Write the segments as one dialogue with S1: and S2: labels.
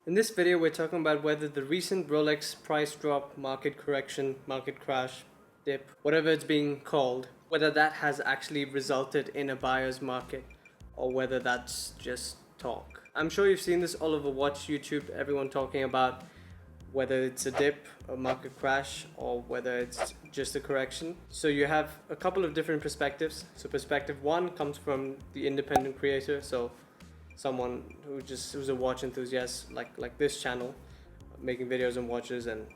S1: In this video, we're talking about whether the recent Rolex price drop, market correction, market crash, dip, whatever it's being called, whether that has actually resulted in a buyer's market or whether that's just talk. I'm sure you've seen this all over Watch YouTube, everyone talking about whether it's a dip, a market crash, or whether it's just a correction. So you have a couple of different perspectives. So perspective one comes from the independent creator, so someone who's a watch enthusiast like this channel, making videos on watches, and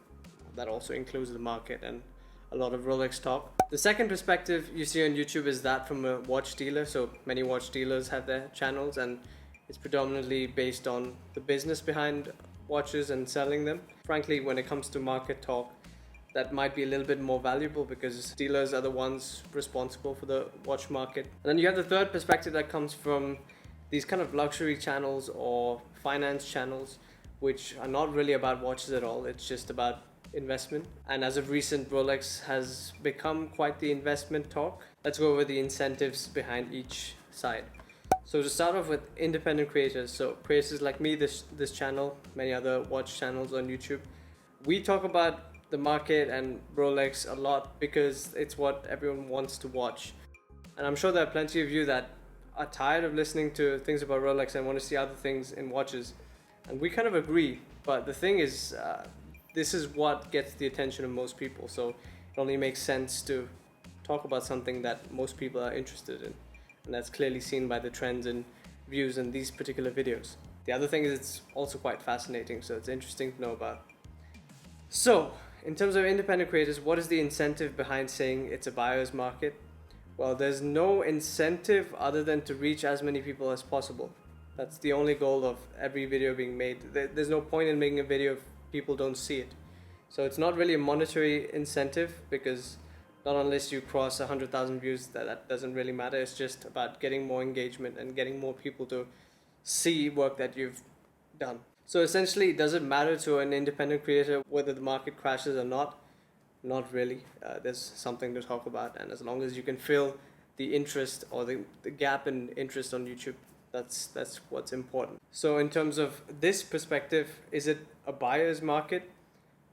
S1: that also includes the market and a lot of Rolex talk. The second perspective you see on YouTube is that from a watch dealer. So many watch dealers have their channels, and it's predominantly based on the business behind watches and selling them. Frankly, when it comes to market talk, that might be a little bit more valuable because dealers are the ones responsible for the watch market. And then you have the third perspective that comes from these kind of luxury channels or finance channels, which are not really about watches at all. It's just about investment. And as of recent, Rolex has become quite the investment talk. Let's go over the incentives behind each side. So to start off with independent creators, so creators like me, this channel, many other watch channels on YouTube, we talk about the market and Rolex a lot because it's what everyone wants to watch. And I'm sure there are plenty of you that are tired of listening to things about Rolex and want to see other things in watches. And we kind of agree, but the thing is, this is what gets the attention of most people. So it only makes sense to talk about something that most people are interested in. And that's clearly seen by the trends and views in these particular videos. The other thing is it's also quite fascinating, so it's interesting to know about. So, in terms of independent creators, what is the incentive behind saying it's a buyer's market? Well, there's no incentive other than to reach as many people as possible. That's the only goal of every video being made. There's no point in making a video if people don't see it. So it's not really a monetary incentive because not unless you cross 100,000 views, that doesn't really matter. It's just about getting more engagement and getting more people to see work that you've done. So essentially, does it matter to an independent creator whether the market crashes or not? Not really. There's something to talk about, and as long as you can fill the interest or the gap in interest on YouTube, that's what's important. So in terms of this perspective, is it a buyer's market?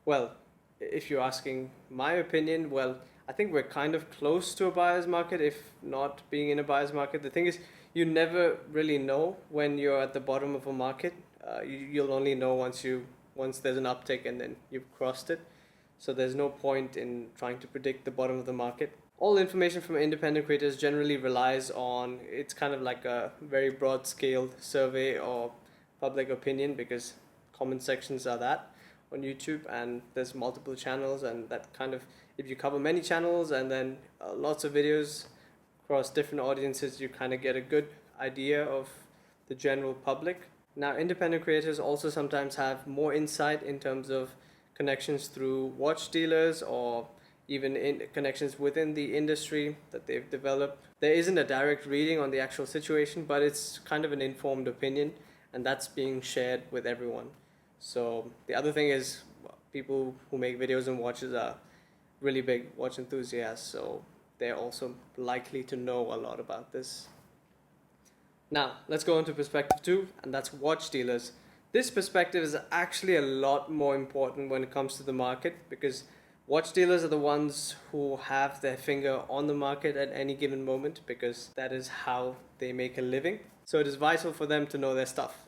S1: Well, if you're asking my opinion, well, I think we're kind of close to a buyer's market, if not being in a buyer's market. The thing is, you never really know when you're at the bottom of a market. You'll only know once there's an uptick and then you've crossed it. So there's no point in trying to predict the bottom of the market. All information from independent creators generally relies on, it's kind of like a very broad scaled survey or public opinion, because comment sections are that on YouTube, and there's multiple channels, and that kind of, if you cover many channels and then lots of videos across different audiences, you kind of get a good idea of the general public. Now, independent creators also sometimes have more insight in terms of connections through watch dealers or even in connections within the industry that they've developed. There isn't a direct reading on the actual situation, but it's kind of an informed opinion, and that's being shared with everyone. So the other thing is, people who make videos on watches are really big watch enthusiasts, so they're also likely to know a lot about this. Now, let's go on to perspective two, and that's watch dealers. This perspective is actually a lot more important when it comes to the market, because watch dealers are the ones who have their finger on the market at any given moment, because that is how they make a living. So it is vital for them to know their stuff.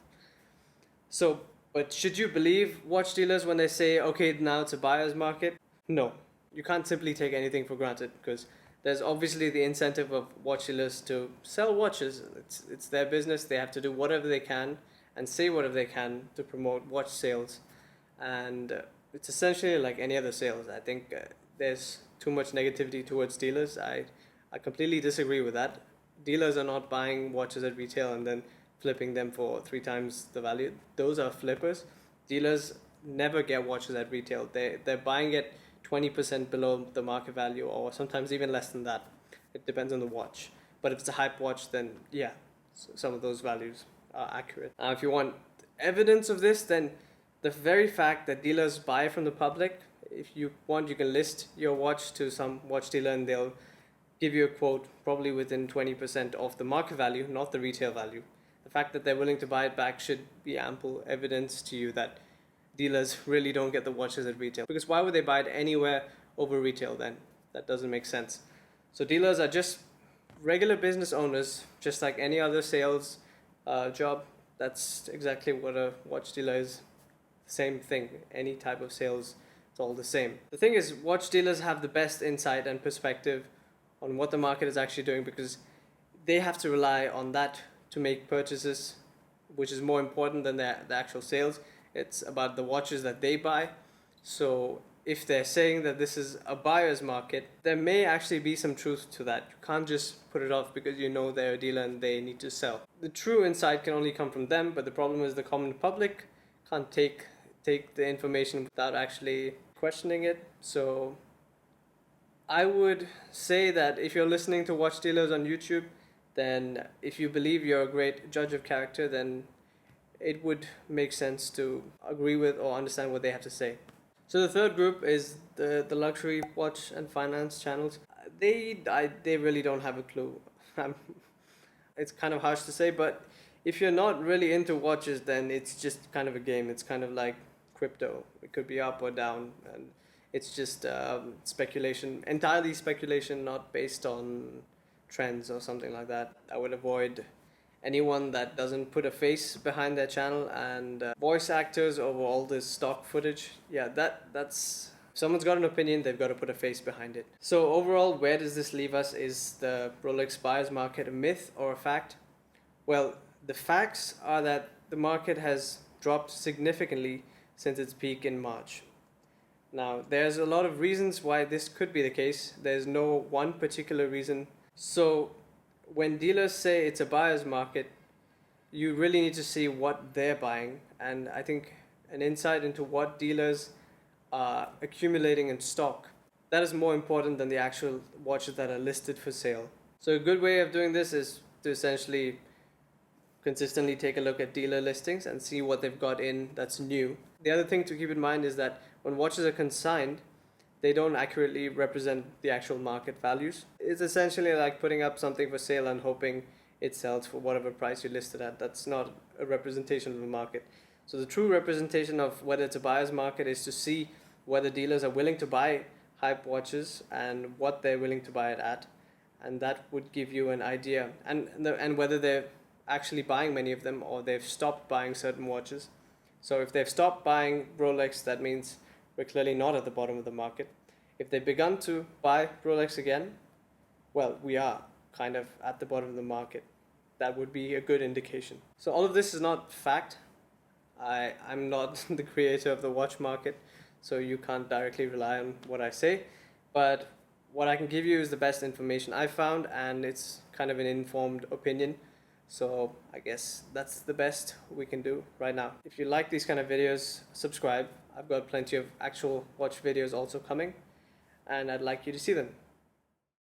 S1: So, but should you believe watch dealers when they say, okay, now it's a buyer's market? No, you can't simply take anything for granted, because there's obviously the incentive of watch dealers to sell watches. It's their business. They have to do whatever they can and say whatever they can to promote watch sales. And it's essentially like any other sales. I think there's too much negativity towards dealers. I completely disagree with that. Dealers are not buying watches at retail and then flipping them for 3 times the value. Those are flippers. Dealers never get watches at retail. They're buying it 20% below the market value, or sometimes even less than that. It depends on the watch. But if it's a hype watch, then yeah, some of those values are accurate. If you want evidence of this, then the very fact that dealers buy from the public, if you want, you can list your watch to some watch dealer and they'll give you a quote probably within 20% of the market value, not the retail value. the fact that they're willing to buy it back should be ample evidence to you that dealers really don't get the watches at retail. Because why would they buy it anywhere over retail then? That doesn't make sense. So dealers are just regular business owners, just like any other sales job. That's exactly what a watch dealer is. Same thing. Any type of sales, it's all the same. The thing is, watch dealers have the best insight and perspective on what the market is actually doing, because they have to rely on that to make purchases, which is more important than the actual sales. It's about the watches that they buy. So if they're saying that this is a buyer's market, there may actually be some truth to that. You can't just put it off because you know they're a dealer and they need to sell. The true insight can only come from them, but the problem is the common public can't take the information without actually questioning it. So I would say that if you're listening to watch dealers on YouTube, then if you believe you're a great judge of character, then it would make sense to agree with or understand what they have to say. So the third group is the luxury watch and finance channels. They really don't have a clue. It's kind of harsh to say, but if you're not really into watches, then it's just kind of a game. It's kind of like crypto. It could be up or down, and it's just speculation, entirely speculation, not based on trends or something like that. I would avoid anyone that doesn't put a face behind their channel, and voice actors over all this stock footage. Yeah, that's someone's got an opinion, they've got to put a face behind it. So overall, where does this leave us? Is the Rolex buyer's market a myth or a fact? Well, the facts are that the market has dropped significantly since its peak in March. Now, there's a lot of reasons why this could be the case. There's no one particular reason. So when dealers say it's a buyer's market, you really need to see what they're buying. And I think an insight into what dealers are accumulating in stock, that is more important than the actual watches that are listed for sale. So a good way of doing this is to essentially consistently take a look at dealer listings and see what they've got in that's new. The other thing to keep in mind is that when watches are consigned, they don't accurately represent the actual market values. It's essentially like putting up something for sale and hoping it sells for whatever price you listed at. That's not a representation of the market. So the true representation of whether it's a buyer's market is to see whether dealers are willing to buy hype watches and what they're willing to buy it at. And that would give you an idea. And whether they're actually buying many of them or they've stopped buying certain watches. So if they've stopped buying Rolex, that means we're clearly not at the bottom of the market. If they've begun to buy Rolex again, well, we are kind of at the bottom of the market. That would be a good indication. So all of this is not fact. I'm not the creator of the watch market, so you can't directly rely on what I say. But what I can give you is the best information I found, and it's kind of an informed opinion. So I guess that's the best we can do right now. If you like these kind of videos, subscribe. I've got plenty of actual watch videos also coming, and I'd like you to see them.